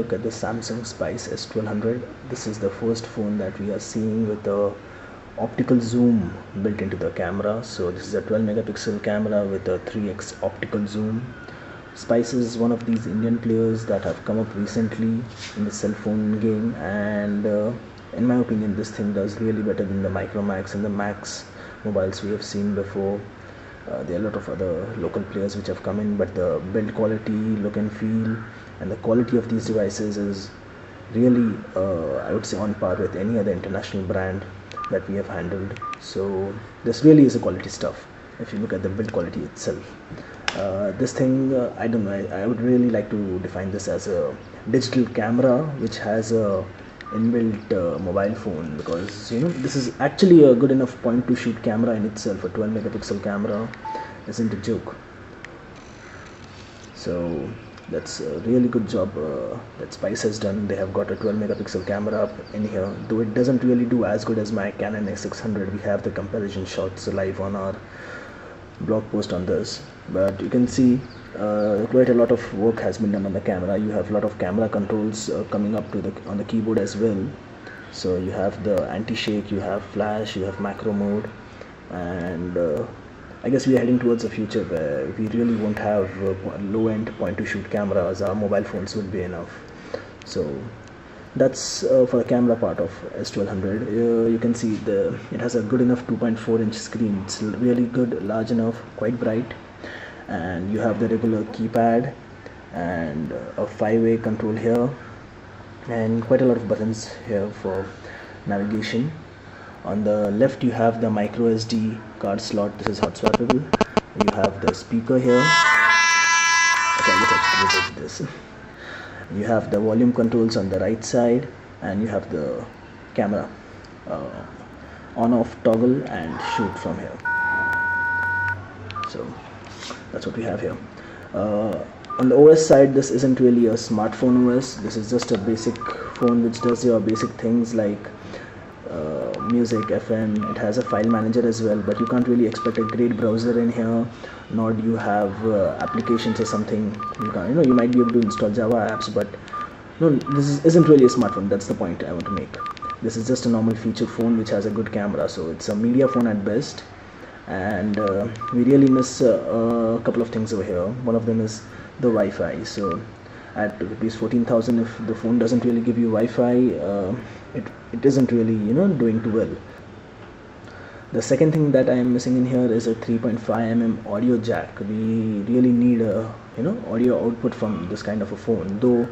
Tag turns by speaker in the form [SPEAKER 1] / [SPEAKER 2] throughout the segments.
[SPEAKER 1] look at the Samsung Spice S1200. This is the first phone that we are seeing with the optical zoom built into the camera. So this is a 12 megapixel camera with a 3x optical zoom. Spice is one of these Indian players that have come up recently in the cell phone game, and in my opinion this thing does really better than the Micromax and the Max mobiles we have seen before. There are a lot of other local players which have come in, but the build quality, look and feel, and the quality of these devices is really I would say on par with any other international brand that we have handled. So this really is a quality stuff if you look at the build quality itself. This thing, I don't know, I would really like to define this as a digital camera which has a inbuilt mobile phone, because this is actually a good enough point to shoot camera in itself. A 12 megapixel camera isn't a joke. So that's a really good job that Spice has done. They have got a 12 megapixel camera up in here, though it doesn't really do as good as my Canon S600. We have the comparison shots live on our blog post on this, but you can see quite a lot of work has been done on the camera. You have a lot of camera controls coming up to on the keyboard as well. So you have the anti-shake, you have flash, you have macro mode, and I guess we are heading towards a future where we really won't have low-end point-to-shoot cameras. Our mobile phones would be enough. So that's for the camera part of S1200. You can see it has a good enough 2.4-inch screen. It's really good, large enough, quite bright, and you have the regular keypad and a 5-way control here, and quite a lot of buttons here for navigation. On the left you have the micro SD card slot. This is hot swappable. You have the speaker here. Okay, let's actually this. You have the volume controls on the right side, and you have the camera on-off toggle and shoot from here. So that's what we have here. On the OS side, this isn't really a smartphone OS. This is just a basic phone which does your basic things like music, FM. It has a file manager as well, but you can't really expect a great browser in here, nor do you have applications or something. You might be able to install Java apps, but no, this isn't really a smartphone. That's the point I want to make. This is just a normal feature phone which has a good camera, so it's a media phone at best. And we really miss a couple of things over here. One of them is the Wi-Fi. So at rupees 14,000, if the phone doesn't really give you Wi-Fi, it isn't really doing too well. The second thing that I am missing in here is a 3.5mm audio jack. We really need a audio output from this kind of a phone. Though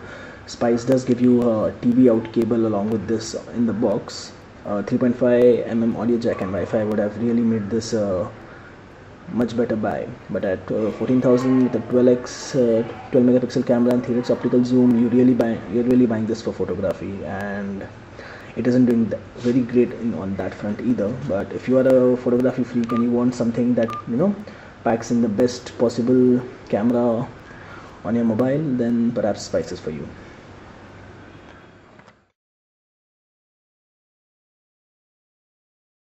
[SPEAKER 1] Spice does give you a TV out cable along with this in the box, 3.5mm audio jack and Wi-Fi would have really made this much better buy. But at 14,000 with a 12 megapixel camera and 3x optical zoom, you're really buying this for photography, and it isn't doing very great on that front either. But if you are a photography freak and you want something that packs in the best possible camera on your mobile, then perhaps Spice is for you.